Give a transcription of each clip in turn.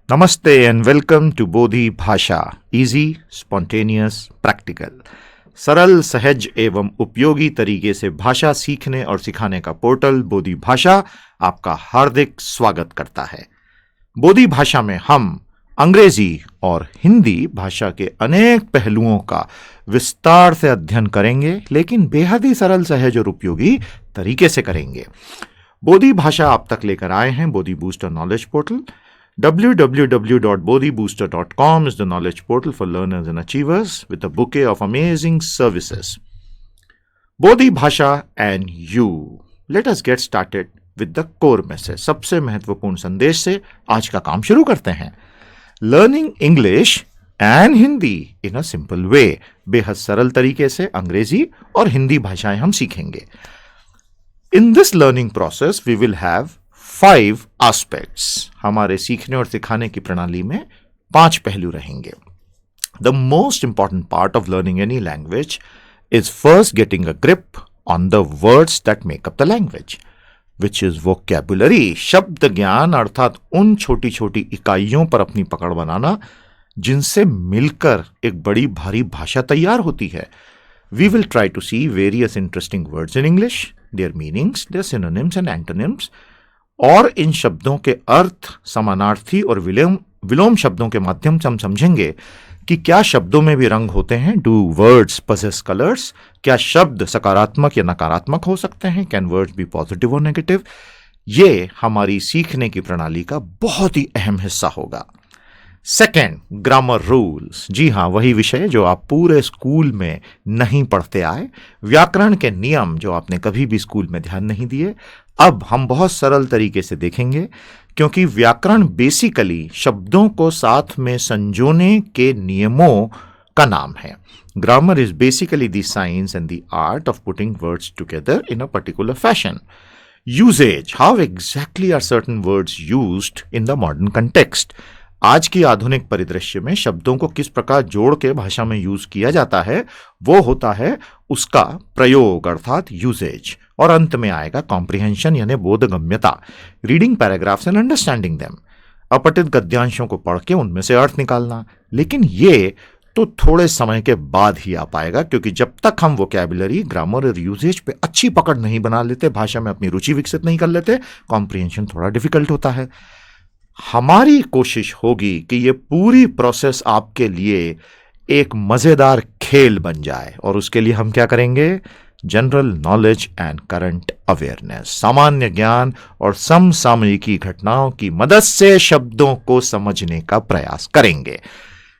नमस्ते and welcome to बोधि भाषा, easy, spontaneous, practical. सरल, सहज एवं उपयोगी तरीके से भाषा सीखने और सिखाने का पोर्टल बोधि भाषा आपका हार्दिक स्वागत करता है। बोधि भाषा में हम अंग्रेजी और हिंदी भाषा के अनेक पहलुओं का विस्तार से अध्ययन करेंगे, लेकिन बेहद ही सरल, सहज और उपयोगी तरीके से करेंगे। बोधि भाषा आप तक लेकर आए हैं Bodhi Booster knowledge portal. www.bodhibooster.com is the knowledge portal for learners and achievers with a bouquet of amazing services. Bodhi Bhasha and you. Let us get started with the core message. सबसे महत्वपूर्ण संदेश से आज का काम शुरू करते हैं। Learning English and Hindi in a simple way. बेहद सरल तरीके से अंग्रेजी और हिंदी भाषाएं हम सीखेंगे। In this learning process, we will have 5 aspects. हमारे सीखने और सिखाने की प्रणाली में 5 पहलू रहेंगे। The most important part of learning any language is first getting a grip on the words that make up the language, which is vocabulary. शब्द ज्ञान अर्थात उन छोटी छोटी इकाइयों पर अपनी पकड़ बनाना जिनसे मिलकर एक बड़ी भारी भाषा तैयार होती है। We will try to see various interesting words in English, their meanings, their synonyms and antonyms, और इन शब्दों के अर्थ, समानार्थी और विलोम शब्दों के माध्यम से हम समझेंगे कि क्या शब्दों में भी रंग होते हैं। Do words possess colours? क्या शब्द सकारात्मक या नकारात्मक हो सकते हैं? कैन वर्ड्स बी पॉजिटिव और नेगेटिव? ये हमारी सीखने की प्रणाली का बहुत ही अहम हिस्सा होगा। Second, grammar rules. जी हाँ, वही विषय जो आप पूरे स्कूल में नहीं पढ़ते आए, व्याकरण के नियम जो आपने कभी भी स्कूल में ध्यान नहीं दिए, अब हम बहुत सरल तरीके से देखेंगे, क्योंकि व्याकरण बेसिकली शब्दों को साथ में संजोने के नियमों का नाम है। Grammar is basically the science and the art of putting words together in a particular fashion. Usage, how exactly are certain words used in the modern context. आज की आधुनिक परिदृश्य में शब्दों को किस प्रकार जोड़ के भाषा में यूज किया जाता है, वो होता है उसका प्रयोग अर्थात यूसेज। और अंत में आएगा कॉम्प्रिहेंशन यानी बोधगम्यता, reading paragraphs and understanding them, अपठित गद्यांशों को पढ़ के उनमें से अर्थ निकालना। लेकिन ये तो थोड़े समय के बाद ही आ पाएगा, क्योंकि जब तक हम वोकैबुलरी, ग्रामर और यूसेज पे अच्छी पकड़ नहीं बना लेते, भाषा में अपनी रुचि विकसित नहीं कर लेते, कॉम्प्रिहेंशन थोड़ा डिफिकल्ट होता है। हमारी कोशिश होगी कि ये पूरी प्रोसेस आपके लिए एक मजेदार खेल बन जाए, और उसके लिए हम क्या करेंगे? General knowledge and current awareness, सामान्य ज्ञान और समसामयिकी घटनाओं की मदद से शब्दों को समझने का प्रयास करेंगे।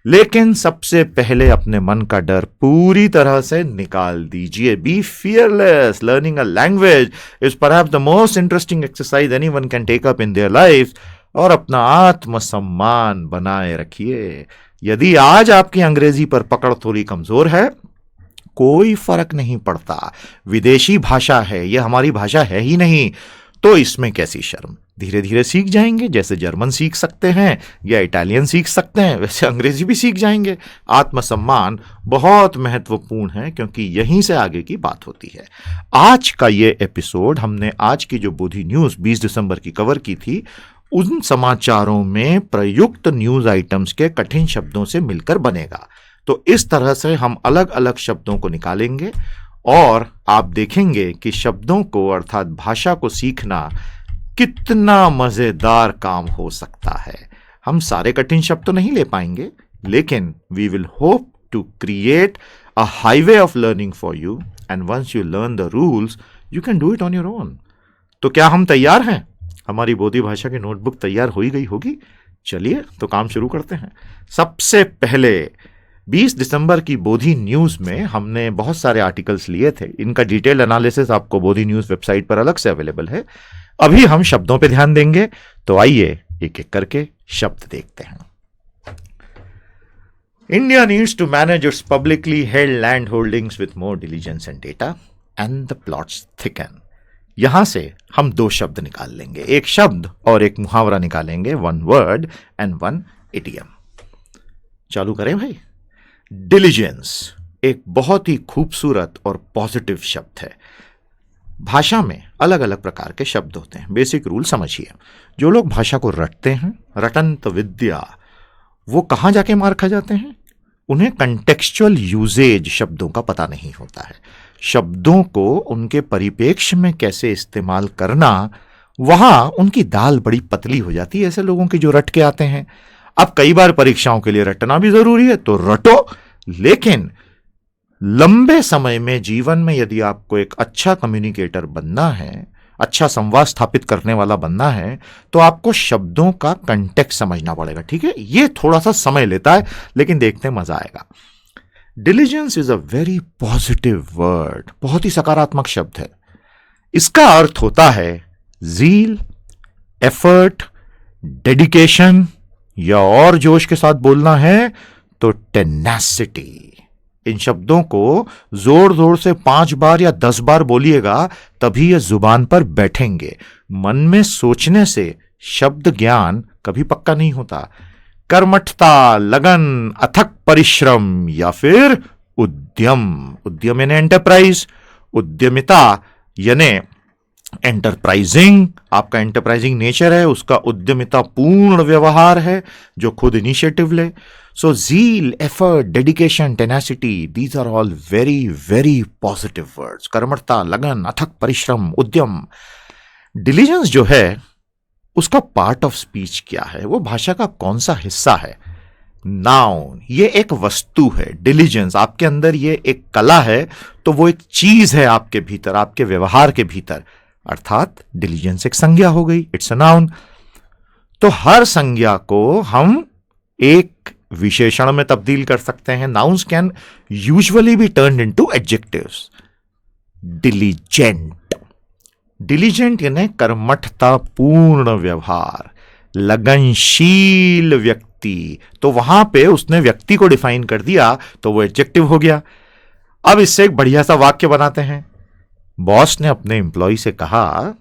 लेकिन सबसे पहले अपने मन का डर पूरी तरह से निकाल दीजिए। Be fearless. Learning a language is perhaps the most interesting exercise anyone can take up in their life. और अपना आत्मसम्मान बनाए रखिए। यदि आज आपकी अंग्रेजी पर पकड़ थोड़ी कमजोर है, कोई फर्क नहीं पड़ता। विदेशी भाषा है, यह हमारी भाषा है ही नहीं, तो इसमें कैसी शर्म। धीरे धीरे सीख जाएंगे। जैसे जर्मन सीख सकते हैं या इटालियन सीख सकते हैं, वैसे अंग्रेजी भी सीख जाएंगे। आत्मसम्मान बहुत महत्वपूर्ण है, क्योंकि यहीं से आगे की बात होती है। आज का ये एपिसोड हमने आज की जो बोधि न्यूज 20 दिसंबर की कवर की थी, उन समाचारों में प्रयुक्त न्यूज आइटम्स के कठिन शब्दों से मिलकर बनेगा। तो इस तरह से हम अलग अलग शब्दों को निकालेंगे और आप देखेंगे कि शब्दों को अर्थात भाषा को सीखना कितना मजेदार काम हो सकता है। हम सारे कठिन शब्द तो नहीं ले पाएंगे, लेकिन we will hope to create a highway of learning for you, and once you learn the rules you can do it on your own. तो क्या हम तैयार हैं? हमारी बोधि भाषा की नोटबुक तैयार हो ही गई होगी। चलिए तो काम शुरू करते हैं। सबसे पहले 20 दिसंबर की बोधि न्यूज में हमने बहुत सारे आर्टिकल्स लिए थे। इनका डिटेल एनालिसिस आपको बोधि न्यूज वेबसाइट पर अलग से अवेलेबल है। अभी हम शब्दों पे ध्यान देंगे, तो आइए एक एक करके शब्द देखते हैं। India needs to manage its publicly held land holdings with more diligence and data and the plots thicken. यहां से हम 2 शब्द निकाल लेंगे, एक शब्द और एक मुहावरा निकालेंगे, 1 वर्ड एंड 1 इडियम। चालू करें भाई। डिलीजेंस एक बहुत ही खूबसूरत और पॉजिटिव शब्द है। भाषा में अलग अलग प्रकार के शब्द होते हैं। बेसिक रूल समझिए, जो लोग भाषा को रटते हैं, रटंत विद्या, वो कहाँ जाके मार खा जाते हैं? उन्हें कंटेक्चुअल यूजेज शब्दों का पता नहीं होता है। शब्दों को उनके परिप्रेक्ष्य में कैसे इस्तेमाल करना, वहां उनकी दाल बड़ी पतली हो जाती है ऐसे लोगों की जो रट के आते हैं। अब कई बार परीक्षाओं के लिए रटना भी जरूरी है, तो रटो, लेकिन लंबे समय में जीवन में यदि आपको एक अच्छा कम्युनिकेटर बनना है, अच्छा संवाद स्थापित करने वाला बनना है, तो आपको शब्दों का कंटेक्स्ट समझना पड़ेगा। ठीक है, ये थोड़ा सा समय लेता है, लेकिन देखते हैं मजा आएगा। Diligence is a very positive word, बहुत ही सकारात्मक शब्द है। इसका अर्थ होता है जील, एफर्ट, डेडिकेशन, या और जोश के साथ बोलना है तो टेनासिटी। इन शब्दों को जोर जोर से 5 बार या 10 बार बोलिएगा, तभी ये जुबान पर बैठेंगे। मन में सोचने से शब्द ज्ञान कभी पक्का नहीं होता। कर्मठता, लगन, अथक परिश्रम या फिर उद्यम। उद्यम यानी एंटरप्राइज, उद्यमिता यानी एंटरप्राइजिंग, आपका एंटरप्राइजिंग नेचर है, उसका उद्यमिता पूर्ण व्यवहार है जो खुद इनिशिएटिव ले। So zeal, effort, dedication, tenacity, these are all very very positive words. कर्मठता, लगन, अथक परिश्रम, उद्यम। डिलीजेंस जो है उसका पार्ट ऑफ स्पीच क्या है, वो भाषा का कौन सा हिस्सा है? नाउन, ये एक वस्तु है। डिलीजेंस आपके अंदर ये एक कला है, तो वो एक चीज है आपके भीतर, आपके व्यवहार के भीतर, अर्थात डिलीजेंस एक संज्ञा हो गई, इट्स अ नाउन। तो हर संज्ञा को हम एक विशेषण में तब्दील कर सकते हैं। Nouns can usually be turned into adjectives. Diligent, diligent यानी कर्मठता पूर्ण व्यवहार, लगनशील व्यक्ति, तो वहां पे उसने व्यक्ति को डिफाइन कर दिया, तो वो एडजेक्टिव हो गया। अब इससे एक बढ़िया सा वाक्य बनाते हैं। बॉस ने अपने एम्प्लॉय से कहा,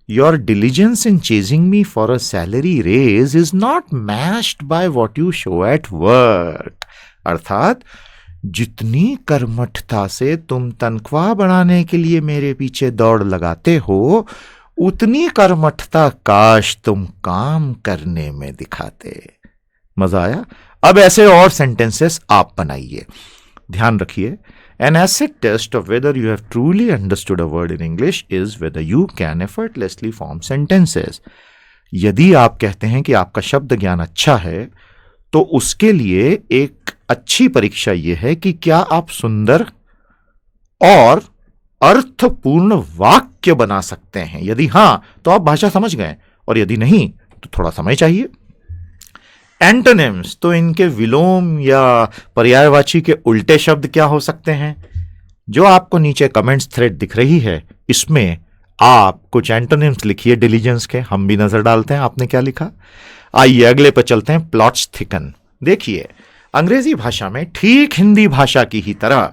your diligence in chasing me for a salary raise is not matched by what you show at work. अर्थात जितनी कर्मठता से तुम तनख्वाह बढ़ाने के लिए मेरे पीछे दौड़ लगाते हो, उतनी कर्मठता काश तुम काम करने में दिखाते। मजा आया? अब ऐसे और सेंटेंसेस आप बनाइए। ध्यान रखिए, an acid test of whether you have truly understood a word in English is whether you can effortlessly form sentences. यदि आप कहते हैं कि आपका शब्द ज्ञान अच्छा है, तो उसके लिए एक अच्छी परीक्षा यह है कि क्या आप सुंदर और अर्थपूर्ण वाक्य बना सकते हैं। यदि हां, तो आप भाषा समझ गए, और यदि नहीं तो थोड़ा समय चाहिए। एंटोनिम्स, तो इनके विलोम या पर्यायवाची के उल्टे शब्द क्या हो सकते हैं? जो आपको नीचे कमेंट्स थ्रेड दिख रही है, इसमें आप कुछ एंटोनिम्स लिखिए डिलीजेंस के, हम भी नजर डालते हैं आपने क्या लिखा। आइए अगले पर चलते हैं, प्लॉट्स थिकन। देखिए, अंग्रेजी भाषा में ठीक हिंदी भाषा की ही तरह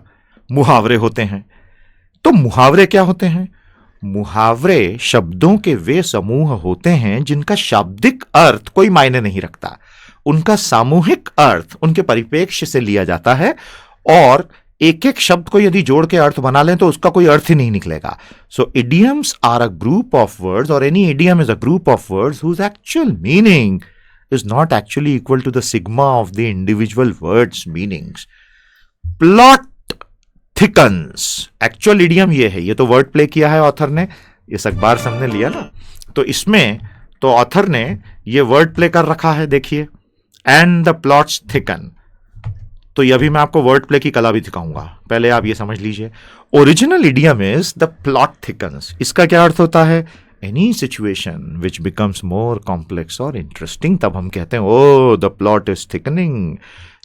मुहावरे होते हैं। तो मुहावरे क्या होते हैं? मुहावरे शब्दों के वे समूह होते हैं जिनका शाब्दिक अर्थ कोई मायने नहीं रखता। उनका सामूहिक अर्थ उनके परिप्रेक्ष्य से लिया जाता है, और एक एक शब्द को यदि जोड़ के अर्थ बना लें तो उसका कोई अर्थ ही नहीं निकलेगा। So idioms are a group of words, और any idiom is a group of words whose actual meaning is not actually equal to the sigma of the individual words meanings. Plot thickens, actual idiom ये है। ये तो word play किया है author ने, इस अखबार से हमने लिया ना, तो इसमें तो ऑथर ने ये वर्ड प्ले कर रखा है। देखिए, एंड द प्लॉट्स थिकन, तो ये अभी मैं आपको वर्ड प्ले की कला भी दिखाऊंगा, पहले आप ये समझ लीजिए। Original idiom is the plot thickens. इसका क्या अर्थ होता है? Any situation which becomes more complex और इंटरेस्टिंग, तब हम कहते हैं ओ द प्लॉट इज थिकनिंग।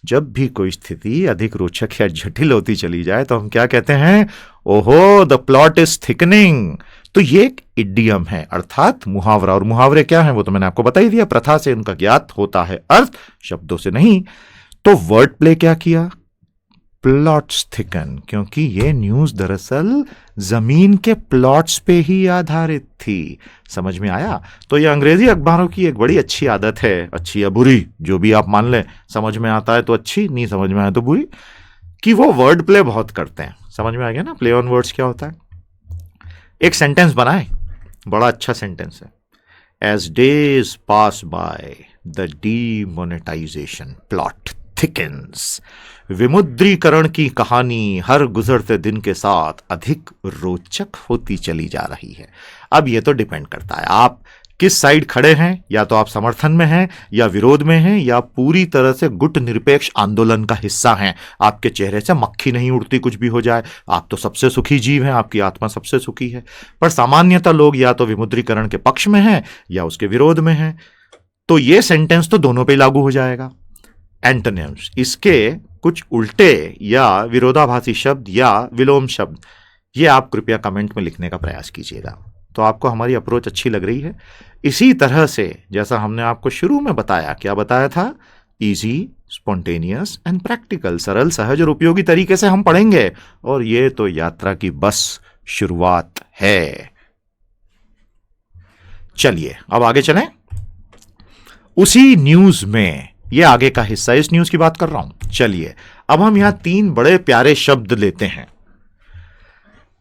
जब भी कोई स्थिति अधिक रोचक या जटिल होती चली जाए तो हम क्या कहते हैं? ओहो द प्लॉट इज थिकनिंग। तो ये एक इडियम है, अर्थात मुहावरा। और मुहावरे क्या है वो तो मैंने आपको बता ही दिया, प्रथा से उनका ज्ञात होता है अर्थ, शब्दों से नहीं। तो वर्ड प्ले क्या किया? प्लॉट्स थिकन, क्योंकि ये न्यूज दरअसल जमीन के प्लॉट्स पे ही आधारित थी। समझ में आया? तो ये अंग्रेजी अखबारों की एक बड़ी अच्छी आदत है, अच्छी या बुरी जो भी आप मान लें, समझ में आता है तो अच्छी, नहीं समझ में आए तो बुरी, कि वो वर्ड प्ले बहुत करते हैं। समझ में आ गया ना, प्ले ऑन वर्ड्स क्या होता है? एक सेंटेंस बनाए, बड़ा अच्छा सेंटेंस है। As days pass by the demonetisation plot thickens. विमुद्रीकरण की कहानी हर गुजरते दिन के साथ अधिक रोचक होती चली जा रही है। अब ये तो डिपेंड करता है आप किस साइड खड़े हैं, या तो आप समर्थन में हैं या विरोध में हैं या पूरी तरह से गुट निरपेक्ष आंदोलन का हिस्सा हैं। आपके चेहरे से मक्खी नहीं उड़ती कुछ भी हो जाए, आप तो सबसे सुखी जीव हैं, आपकी आत्मा सबसे सुखी है। पर सामान्यतः लोग या तो विमुद्रीकरण के पक्ष में हैं या उसके विरोध में हैं। तो ये सेंटेंस तो दोनों पे लागू हो जाएगा। एंटोनिम्स, इसके कुछ उल्टे या विरोधाभासी शब्द या विलोम शब्द, ये आप कृपया कमेंट में लिखने का प्रयास कीजिएगा। तो आपको हमारी अप्रोच अच्छी लग रही है। इसी तरह से जैसा हमने आपको शुरू में बताया, क्या बताया था, इजी, स्पॉन्टेनियस एंड प्रैक्टिकल, सरल, सहज और उपयोगी तरीके से हम पढ़ेंगे। और ये तो यात्रा की बस शुरुआत है। चलिए अब आगे चलें। उसी न्यूज में, ये आगे का हिस्सा, इस न्यूज की बात कर रहा हूं। चलिए अब हम यहां 3 बड़े प्यारे शब्द लेते हैं।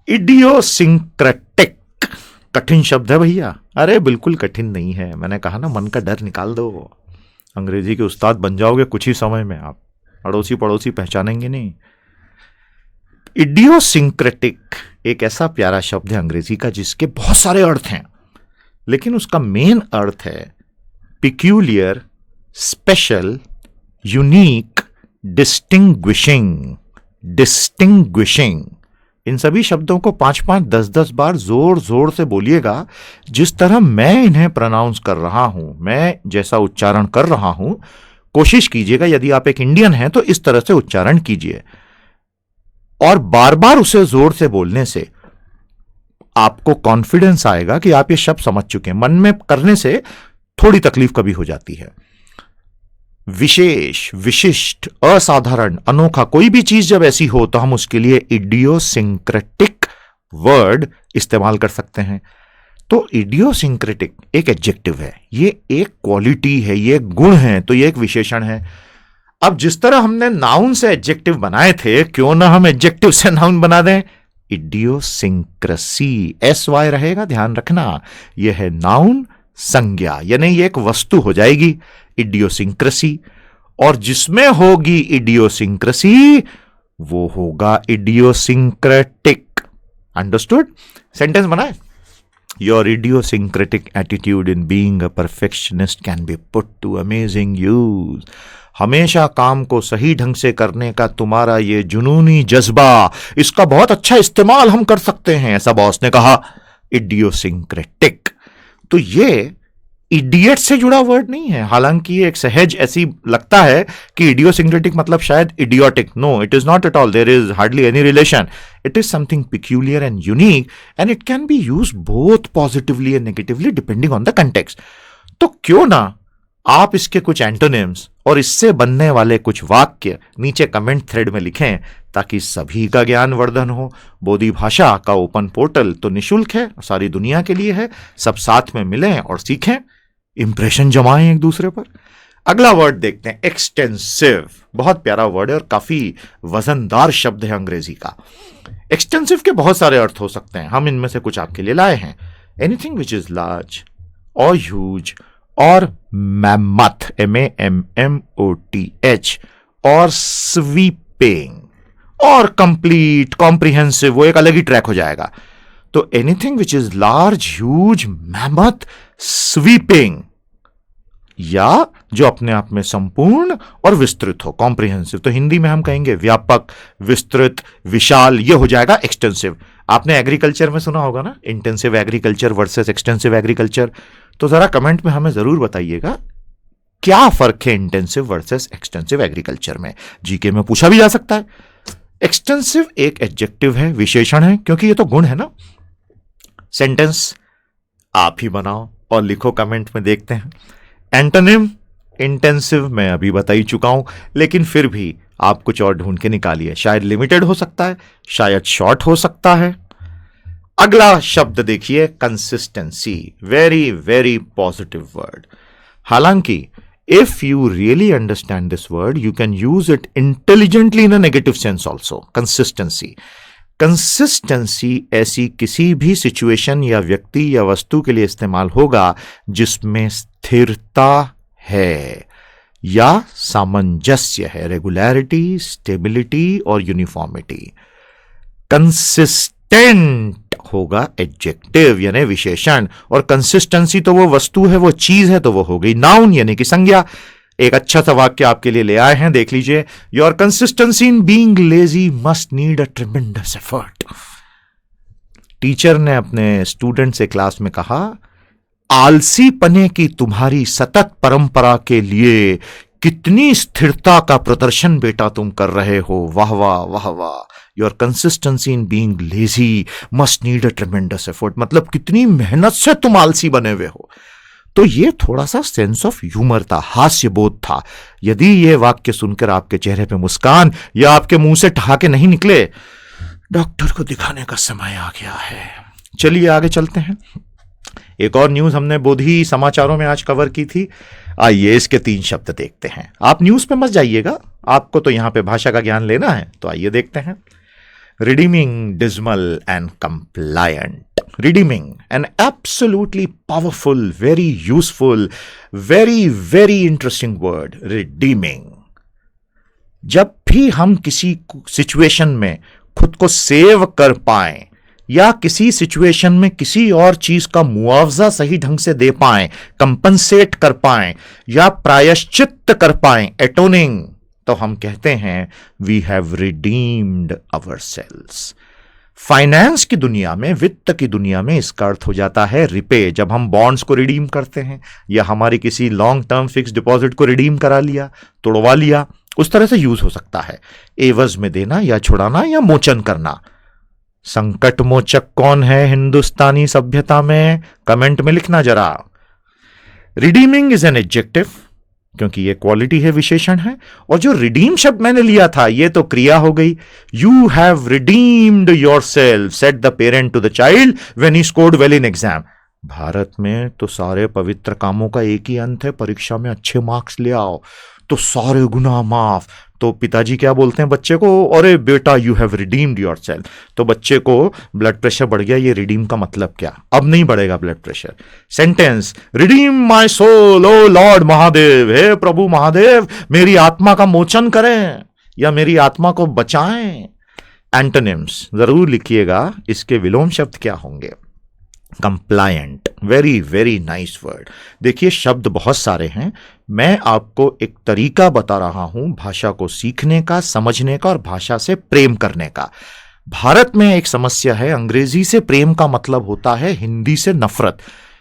इडियोसिंक्रेटिक, कठिन शब्द है भैया। अरे बिल्कुल कठिन नहीं है, मैंने कहा ना, मन का डर निकाल दो, अंग्रेजी के उस्ताद बन जाओगे कुछ ही समय में आप, अड़ोसी पड़ोसी पहचानेंगे नहीं। इडियोसिंक्रेटिक एक ऐसा प्यारा शब्द है अंग्रेजी का जिसके बहुत सारे अर्थ हैं, लेकिन उसका मेन अर्थ है पिक्यूलियर, स्पेशल, यूनिक, डिस्टिंग्विशिंग। इन सभी शब्दों को 5-5, 10-10 बार जोर जोर से बोलिएगा, जिस तरह मैं इन्हें प्रोनाउंस कर रहा हूं, मैं जैसा उच्चारण कर रहा हूं, कोशिश कीजिएगा। यदि आप एक इंडियन हैं तो इस तरह से उच्चारण कीजिए, और बार बार उसे जोर से बोलने से आपको कॉन्फिडेंस आएगा कि आप ये शब्द समझ चुके हैं। मन में करने से थोड़ी तकलीफ कभी हो जाती है। विशेष, विशिष्ट, असाधारण, अनोखा, कोई भी चीज जब ऐसी हो तो हम उसके लिए इडियोसिंक्रेटिक वर्ड इस्तेमाल कर सकते हैं। तो इडियोसिंक्रेटिक एक एडजेक्टिव है, ये एक क्वालिटी है, ये एक गुण है, तो ये एक विशेषण है। अब जिस तरह हमने नाउन से एडजेक्टिव बनाए थे, क्यों ना हम एडजेक्टिव से नाउन बना दें। इडियोसिंक्रेसी, SY रहेगा, ध्यान रखना, यह है नाउन, संज्ञा, यानी ये एक वस्तु हो जाएगी इडियोसिंक्रेसी। और जिसमें होगी इडियोसिंक्रेसी वो होगा इडियोसिंक्रेटिक। अंडरस्टूड? सेंटेंस बनाए। Your idiosyncratic attitude in being a perfectionist can be put to amazing use. हमेशा काम को सही ढंग से करने का तुम्हारा ये जुनूनी जज्बा, इसका बहुत अच्छा इस्तेमाल हम कर सकते हैं, ऐसा बॉस ने कहा। इडियोसिंक्रेटिक, तो ये इडियट से जुड़ा वर्ड नहीं है, हालांकि ये एक सहज ऐसी लगता है कि इडियोसिंक्रेटिक मतलब शायद idiotic. No, it is not at all, there is hardly any relation. It is something peculiar and unique and it can be used both positively and negatively depending on the context. तो क्यों ना आप इसके कुछ antonyms और इससे बनने वाले कुछ वाक्य नीचे कमेंट थ्रेड में लिखें, ताकि सभी का ज्ञान वर्धन हो। बोधि भाषा का ओपन पोर्टल तो निशुल्क है, सारी दुनिया के लिए है, सब साथ में मिलें और सीखें, इंप्रेशन जमाएं एक दूसरे पर। अगला वर्ड देखते हैं, एक्सटेंसिव। बहुत प्यारा वर्ड है और काफी वजनदार शब्द है अंग्रेजी का। एक्सटेंसिव के बहुत सारे अर्थ हो सकते हैं, हम इनमें से कुछ आपके लिए लाए हैं। एनीथिंग विच इज लार्ज और ह्यूज और मैमथ, MAMMOTH, और स्वीपिंग और कंप्लीट, कॉम्प्रिहेंसिव, वो एक अलग ही ट्रैक हो जाएगा। तो anything which is large, huge, mammoth, sweeping, या जो अपने आप में संपूर्ण और विस्तृत हो, कॉम्प्रिहेंसिव। तो हिंदी में हम कहेंगे व्यापक, विस्तृत, विशाल, ये हो जाएगा एक्सटेंसिव। आपने एग्रीकल्चर में सुना होगा ना, intensive agriculture versus extensive agriculture. तो जरा कमेंट में हमें जरूर बताइएगा क्या फर्क है इंटेंसिव वर्सेस एक्सटेंसिव एग्रीकल्चर में। जीके में पूछा भी जा सकता है। एक्सटेंसिव एक एडजेक्टिव है, विशेषण है, क्योंकि ये तो गुण है ना। सेंटेंस आप ही बनाओ और लिखो कमेंट में, देखते हैं। एंटोनिम, इंटेंसिव मैं अभी बता ही चुका हूं, लेकिन फिर भी आप कुछ और ढूंढ के निकालिए। शायद लिमिटेड हो सकता है, शायद शॉर्ट हो सकता है। अगला शब्द देखिए, consistency. Very very positive word. हालांकि if you really understand this word, you can use it intelligently in a negative sense also. Consistency, consistency ऐसी किसी भी सिचुएशन या व्यक्ति या वस्तु के लिए इस्तेमाल होगा जिसमें स्थिरता है या सामंजस्य है, रेगुलरिटी, स्टेबिलिटी और यूनिफॉर्मिटी। कंसिस्टेंट होगा एडजेक्टिव यानी विशेषण, और कंसिस्टेंसी तो वो वस्तु है, वो चीज है, तो वो हो गई नाउन यानी कि संज्ञा। एक अच्छा सा वाक्य आपके लिए ले आए हैं, देख लीजिए। Your consistency in being lazy must need a ट्रेमेंडस effort. Teacher ने अपने स्टूडेंट से क्लास में कहा, आलसी पने की तुम्हारी सतत परंपरा के लिए कितनी स्थिरता का प्रदर्शन बेटा तुम कर रहे हो, वाह वाह वाह वाह। Your consistency in being lazy must need a ट्रेमेंडस effort, मतलब कितनी मेहनत से तुम आलसी बने हुए हो। तो ये थोड़ा सा सेंस ऑफ ह्यूमर था, हास्य बोध था। यदि ये वाक्य सुनकर आपके चेहरे पे मुस्कान या आपके मुंह से ठहाके नहीं निकले, डॉक्टर को दिखाने का समय आ गया है। चलिए आगे चलते हैं। एक और न्यूज हमने बोधी समाचारों में आज कवर की थी। आइए इसके 3 शब्द देखते हैं। आप न्यूज पे मत जाइएगा, आपको तो यहां पे भाषा का ज्ञान लेना है। तो आइए देखते हैं। Redeeming, dismal and compliant. Redeeming, an absolutely powerful, very useful, very interesting word, redeeming. जब भी हम किसी सिचुएशन में खुद को सेव कर पाएं या किसी सिचुएशन में किसी और चीज का मुआवजा सही ढंग से दे पाएं, कंपनसेट कर पाएं या प्रायश्चित कर पाएं, एटोनिंग, तो हम कहते हैं we have redeemed ourselves. Finance की दुनिया में, वित्त की दुनिया में इसका अर्थ हो जाता है रिपे। जब हम बॉन्ड्स को रिडीम करते हैं या हमारी किसी लॉन्ग टर्म फिक्स डिपॉजिट को रिडीम करा लिया, तोड़वा लिया, उस तरह से यूज हो सकता है। एवज में देना या छुड़ाना या मोचन करना। संकट मोचक कौन है हिंदुस्तानी सभ्यता में? कमेंट में लिखना जरा। रिडीमिंग इज एन एडजेक्टिव क्योंकि ये क्वालिटी है, विशेषण है। और जो रिडीम शब्द मैंने लिया था ये तो क्रिया हो गई। You have redeemed yourself, said the parent to the child when he scored well in exam. Bharat में तो सारे पवित्र कामों का एक ही अंत है, परीक्षा में अच्छे मार्क्स ले आओ तो सारे गुनाह माफ। तो पिताजी क्या बोलते हैं बच्चे को? अरे बेटा you have redeemed your self. तो बच्चे को ब्लड प्रेशर बढ़ गया। ये रिडीम का मतलब क्या? अब नहीं बढ़ेगा blood pressure. Sentence, redeem my soul O lord Mahadev, हे प्रभु महादेव मेरी आत्मा का मोचन करें या मेरी आत्मा को बचाएं। एंटोनिम्स जरूर लिखिएगा, इसके विलोम शब्द क्या होंगे? Compliant, very nice word. देखिए शब्द बहुत सारे हैं, मैं आपको एक तरीका बता रहा हूं भाषा को सीखने का, समझने का और भाषा से प्रेम करने का। भारत में एक समस्या है, अंग्रेजी से प्रेम का मतलब होता है हिंदी से नफरत।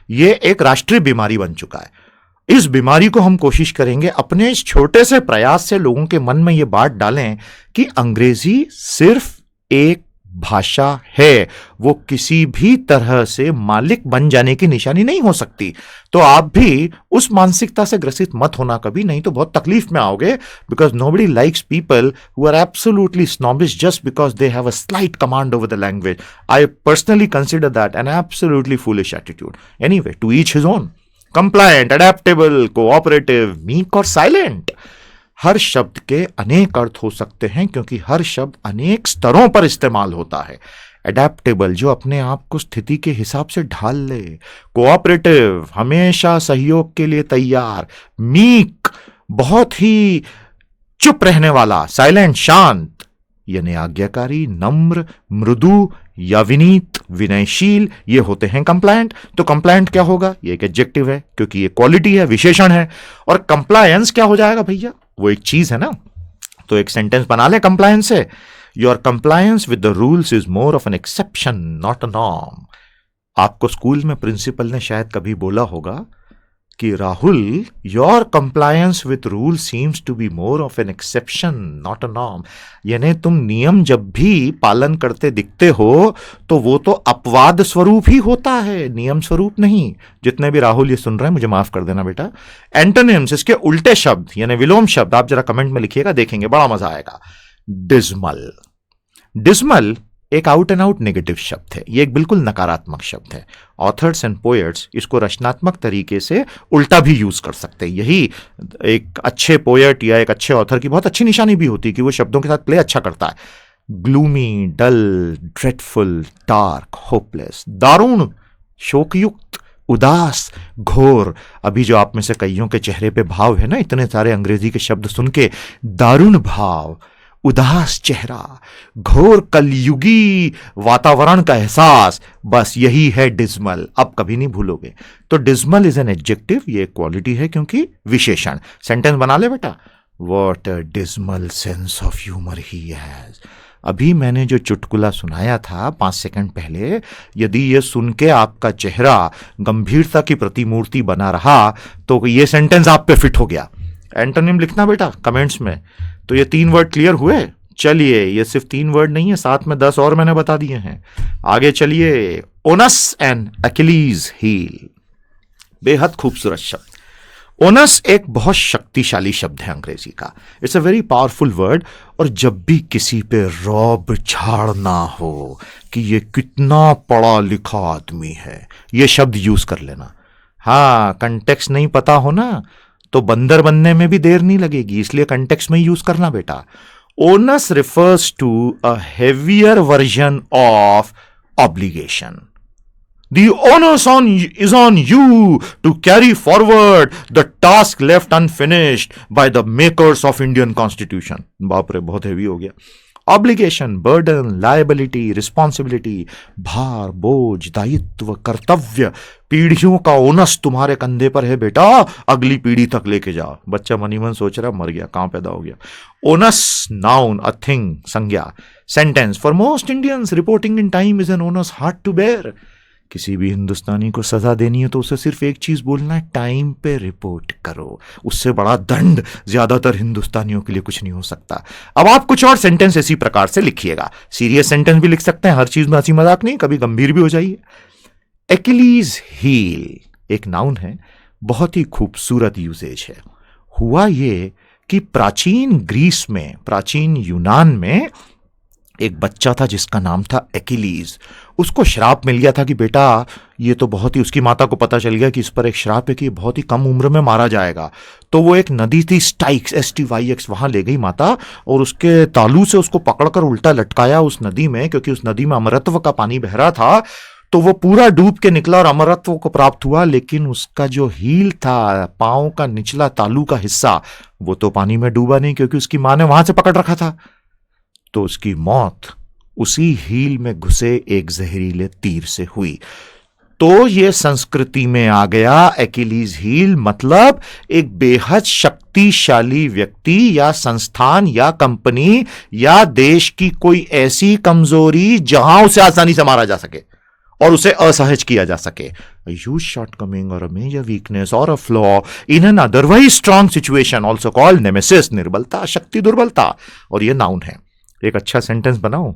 यह एक राष्ट्रीय बीमारी बन चुका है। इस बीमारी को हम कोशिश करेंगे अपने इस छोटे से प्रयास से लोगों के मन में यह बात डालें कि अंग्रेजी सिर्फ एक भाषा है, वो किसी भी तरह से मालिक बन जाने की निशानी नहीं हो सकती। तो आप भी उस मानसिकता से ग्रसित मत होना कभी, नहीं तो बहुत तकलीफ में आओगे। Because nobody likes people who are absolutely snobbish just because they have a slight command over the language. I personally consider that an absolutely foolish attitude. Anyway, to each his own. Compliant, adaptable, cooperative, meek और silent. हर शब्द के अनेक अर्थ हो सकते हैं क्योंकि हर शब्द अनेक स्तरों पर इस्तेमाल होता है। एडेप्टेबल, जो अपने आप को स्थिति के हिसाब से ढाल ले। कोऑपरेटिव, हमेशा सहयोग के लिए तैयार। मीक, बहुत ही चुप रहने वाला। साइलेंट, शांत यानी आज्ञाकारी। नम्र, मृदु या विनीत, विनयशील, ये होते हैं कंप्लायंट। तो कंप्लायंट क्या होगा? ये एक एडजेक्टिव है क्योंकि ये क्वालिटी है, विशेषण है। और कंप्लायंस क्या हो जाएगा भैया? वो एक चीज है ना। तो एक सेंटेंस बना ले कंप्लायंस से। Your compliance with the rules is more of an exception not a norm. आपको स्कूल में प्रिंसिपल ने शायद कभी बोला होगा कि Rahul, your compliance with rule seems to be more of an exception not a norm. यानी तुम नियम जब भी पालन करते दिखते हो तो वो तो अपवाद स्वरूप ही होता है, नियम स्वरूप नहीं। जितने भी राहुल ये सुन रहे हैं मुझे माफ कर देना बेटा। एंटोनिम्स, इसके उल्टे शब्द यानी विलोम शब्द आप जरा कमेंट में लिखिएगा, देखेंगे बड़ा मजा आएगा। डिस्मल, डिस्मल एक आउट एंड आउट नेगेटिव शब्द है, ये एक बिल्कुल नकारात्मक शब्द है। ऑथर्स एंड पोएट्स इसको रचनात्मक तरीके से उल्टा भी यूज कर सकते हैं। यही एक अच्छे पोएट या एक अच्छे ऑथर की बहुत अच्छी निशानी भी होती है कि वो शब्दों के साथ प्ले अच्छा करता है। ग्लूमी, डल, ड्रेडफुल, डार्क, होपलेस, दारुण, शोकयुक्त, उदास, घोर। अभी जो आप में से कईयों के चेहरे पे भाव है ना, इतने सारे अंग्रेजी के शब्द सुन के, दारुण भाव, उदास चेहरा, घोर कलयुगी वातावरण का एहसास, बस यही है डिस्मल। अब कभी नहीं भूलोगे। तो डिस्मल इज एन एडजेक्टिव, ये क्वालिटी है क्योंकि विशेषण। सेंटेंस बना ले बेटा। What a dismal sense of humour he has. अभी मैंने जो चुटकुला सुनाया था 5 सेकंड पहले, यदि ये सुन के आपका चेहरा गंभीरता की प्रतिमूर्ति बना रहा तो ये सेंटेंस आप पे फिट हो गया। एंटोनिम लिखना बेटा कमेंट्स में। तो ये 3 वर्ड क्लियर हुए। चलिए, ये सिर्फ 3 वर्ड नहीं है, साथ में 10 और मैंने बता दिए हैं। आगे चलिए। ओनस एंड अकिलीज हील, बेहद खूबसूरत शब्द। ओनस एक बहुत शक्तिशाली शब्द है अंग्रेजी का। It's a very powerful word. और जब भी किसी पे रौब झाड़ना हो कि ये कितना पढ़ा लिखा आदमी है, ये शब्द यूज कर लेना। हाँ, कंटेक्स्ट नहीं पता हो ना तो बंदर बनने में भी देर नहीं लगेगी, इसलिए कंटेक्स्ट में यूज करना बेटा। Onus refers to a heavier version of obligation. The onus is on you to carry forward the task left unfinished by the makers of Indian Constitution. बाप रे, बहुत हेवी हो गया। ऑब्लिगेशन, बर्डन, लायबिलिटी, रिस्पॉन्सिबिलिटी, भार, बोझ, दायित्व, कर्तव्य। पीढ़ियों का ओनस तुम्हारे कंधे पर है बेटा, अगली पीढ़ी तक लेके जाओ। बच्चा मनी मन सोच रहा मर गया, कहां पैदा हो गया। ओनस, नाउन, अ थिंग, संज्ञा। Sentence, for most Indians reporting in time is an onus hard to bear. किसी भी हिंदुस्तानी को सजा देनी है तो उसे सिर्फ एक चीज बोलना है, टाइम पे रिपोर्ट करो। उससे बड़ा दंड ज्यादातर हिंदुस्तानियों के लिए कुछ नहीं हो सकता। अब आप कुछ और सेंटेंस इसी प्रकार से लिखिएगा। सीरियस सेंटेंस भी लिख सकते हैं, हर चीज में हंसी मजाक नहीं, कभी गंभीर भी हो जाइए। एक्लीज हील एक नाउन है, बहुत ही खूबसूरत यूसेज है। हुआ ये कि प्राचीन ग्रीस में, प्राचीन यूनान में एक बच्चा था जिसका नाम था एक्लीज। उसको श्राप मिल गया था कि बेटा ये तो बहुत ही, उसकी माता को पता चल गया कि इस पर एक श्राप है कि ये बहुत ही कम उम्र में मारा जाएगा। तो वो एक नदी थी स्टाइक्स, STYX, वहां ले गई माता और उसके तालू से उसको पकड़कर उल्टा लटकाया उस नदी में, क्योंकि उस नदी में अमरत्व का पानी बह रहा था। तो वो पूरा डूब के निकला और अमरत्व को प्राप्त हुआ, लेकिन उसका जो हील था, पांव का निचला तालू का हिस्सा, वो तो पानी में डूबा नहीं क्योंकि उसकी मां ने वहां से पकड़ रखा था। तो उसकी मौत उसी हील में घुसे एक जहरीले तीर से हुई। तो ये संस्कृति में आ गया एक्लीज हील, मतलब एक बेहद शक्तिशाली व्यक्ति या संस्थान या कंपनी या देश की कोई ऐसी कमजोरी जहां उसे आसानी से मारा जा सके और उसे असहज किया जा सके। A huge shortcoming or a major weakness or a flaw in an otherwise strong situation, also called nemesis, निर्बलता, शक्ति दुर्बलता। और ये नाउन है। एक अच्छा सेंटेंस बनाओ।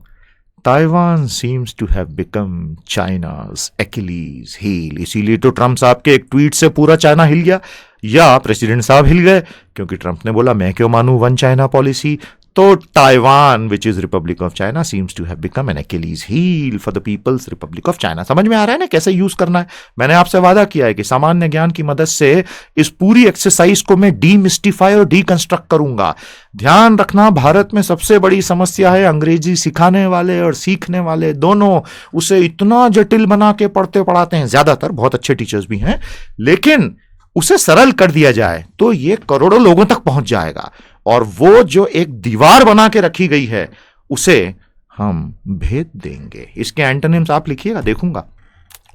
Taiwan seems to have become China's Achilles heel. इसीलिए तो ट्रंप साहब के एक ट्वीट से पूरा चाइना हिल गया, या प्रेसिडेंट साहब हिल गए, क्योंकि ट्रंप ने बोला मैं क्यों मानूं वन चाइना पॉलिसी। तो Taiwan which is Republic of China seems to have become an Achilles heel for the People's Republic of China. समझ में आ रहा है ना कैसे यूज करना है। मैंने आपसे वादा किया है कि सामान्य ज्ञान की मदद से इस पूरी एक्सरसाइज को मैं डीमिस्टिफाई और डीकंस्ट्रक्ट करूंगा। ध्यान रखना, भारत में सबसे बड़ी समस्या है अंग्रेजी सिखाने वाले और सीखने वाले दोनों उसे इतना जटिल बना के पढ़ते पढ़ाते हैं। ज्यादातर बहुत अच्छे टीचर्स भी हैं, लेकिन उसे सरल कर दिया जाए तो ये करोड़ों लोगों तक पहुंच जाएगा। और वो जो एक दीवार बना के रखी गई है उसे हम भेद देंगे। इसके एंटोनिम्स आप लिखिएगा, देखूंगा।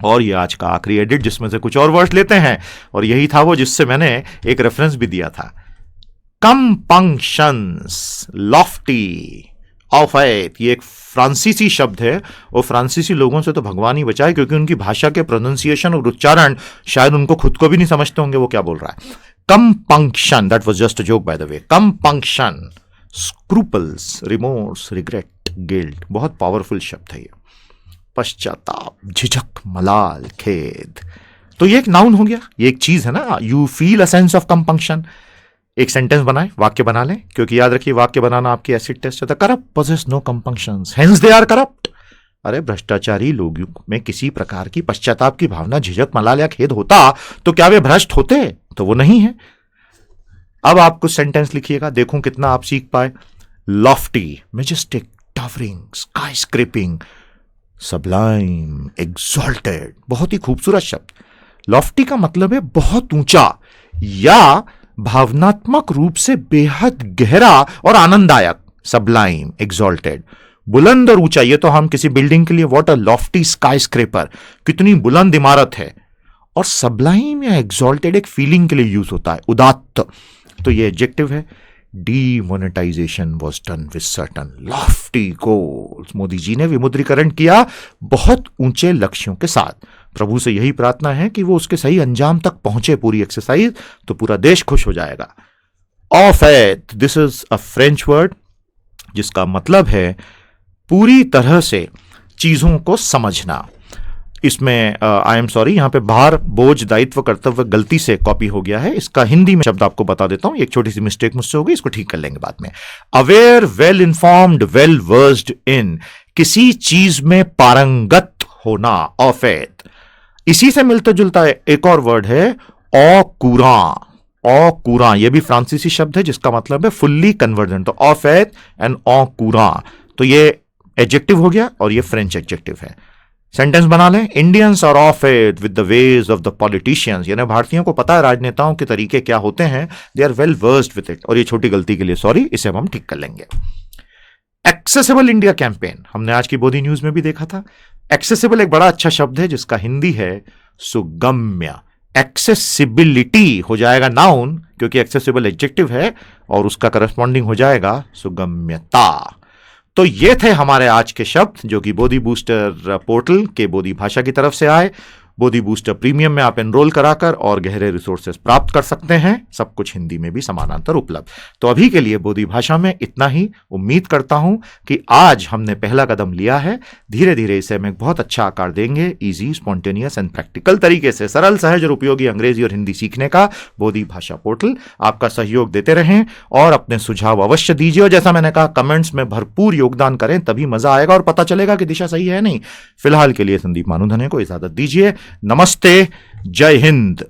और ये आज का आखिरी एडिट जिसमें से कुछ और वर्ड्स लेते हैं, और यही था वो जिससे मैंने एक रेफरेंस भी दिया था। कंपंक्शंस, लॉफ्टी, ऑफैत, ये एक फ्रांसीसी शब्द है और फ्रांसीसी लोगों से तो भगवान ही बचाए, क्योंकि उनकी भाषा के प्रोनाउंसिएशन और उच्चारण शायद उनको खुद को भी नहीं समझते होंगे वो क्या बोल रहा है। Compunction, that was just a joke by the way. Compunction, scruples, remorse, regret, guilt, बहुत पावरफुल शब्द है ये। पश्चाताप, झिझक, मलाल, खेद। तो ये एक नाउन हो गया, ये एक चीज है ना। You feel a sense of compunction. एक सेंटेंस बनाए, वाक्य बना लें, क्योंकि याद रखिए वाक्य बनाना आपकी एसिड टेस्ट होता है। Corrupt possess no compunctions, hence they are corrupt. अरे भ्रष्टाचारी लोगों में किसी प्रकार की पश्चाताप की भावना, झिझक, मलाल या खेद होता तो क्या वे भ्रष्ट होते? तो वो नहीं है। अब आप कुछ सेंटेंस लिखिएगा, देखूं कितना आप सीख पाए। Lofty, Majestic, towering, sky scraping, Sublime, exalted, बहुत ही खूबसूरत शब्द। लॉफ्टी का मतलब है बहुत ऊंचा या भावनात्मक रूप से बेहद गहरा और आनंददायक। सबलाइम, एग्जॉल्टेड, बुलंद और ऊंचा। ये तो हम किसी बिल्डिंग के लिए what a Lofty sky scraper, कितनी बुलंद इमारत है। और सबलाइम या एग्जॉल्टेड एक फीलिंग के लिए यूज होता है, उदात्त, तो ये एडजेक्टिव है। Demonetization was done with certain lofty goals. Modi ji ने विमुद्रीकरण किया बहुत ऊंचे लक्ष्यों के साथ। प्रभु से यही प्रार्थना है कि वो उसके सही अंजाम तक पहुंचे पूरी एक्सरसाइज, तो पूरा देश खुश हो जाएगा। ऑफ एथ, this is a French word जिसका मतलब है पूरी तरह से चीजों को समझना। इसमें आई एम सॉरी, यहां पे भार, बोझ, दायित्व, कर्तव्य गलती से कॉपी हो गया है। इसका हिंदी में शब्द आपको बता देता हूं, एक छोटी सी मिस्टेक मुझसे होगी, इसको ठीक कर लेंगे बाद में। Aware, well informed, well versed in, किसी चीज में पारंगत होना, ऑफ एथ। इसी से मिलता जुलता एक और वर्ड है औकूरा। औकूरा, यह भी फ्रांसीसी शब्द है जिसका मतलब है फुल्ली कन्वर्जेंट। तो ऑफ एथ एंड औकूरा, तो ये एडजेक्टिव हो गया और ये फ्रेंच एडजेक्टिव है। सेंटेंस बना लें, Indians are off it with the ways of the politicians, यानी भारतीयों को पता है राजनेताओं के तरीके क्या होते हैं। They are well versed with it. और ये छोटी गलती के लिए सॉरी, इसे हम ठीक कर लेंगे। एक्सेसिबल इंडिया कैंपेन, हमने आज की बोधी न्यूज में भी देखा था। एक्सेसिबल एक बड़ा अच्छा शब्द है जिसका हिंदी है सुगम्य। एक्सेसिबिलिटी हो जाएगा नाउन, क्योंकि एक्सेसिबल एडजेक्टिव है, और उसका करस्पॉन्डिंग हो जाएगा सुगम्यता। तो ये थे हमारे आज के शब्द जो कि बोधी बूस्टर पोर्टल के बोधी भाषा की तरफ से आए। बोधी बूस्टर प्रीमियम में आप एनरोल कराकर और गहरे रिसोर्सेज प्राप्त कर सकते हैं, सब कुछ हिंदी में भी समानांतर उपलब्ध। तो अभी के लिए बोधी भाषा में इतना ही। उम्मीद करता हूं कि आज हमने पहला कदम लिया है। धीरे धीरे इसे हम एक बहुत अच्छा आकार देंगे, इजी, स्पॉन्टेनियस एंड प्रैक्टिकल तरीके से, सरल, सहज और उपयोगी अंग्रेजी और हिंदी सीखने का बोधी भाषा पोर्टल आपका सहयोग देते रहें और अपने सुझाव अवश्य दीजिए। और जैसा मैंने कहा, कमेंट्स में भरपूर योगदान करें, तभी मजा आएगा और पता चलेगा कि दिशा सही है नहीं। फिलहाल के लिए संदीप मानुधने को इजाजत दीजिए। नमस्ते, जय हिंद।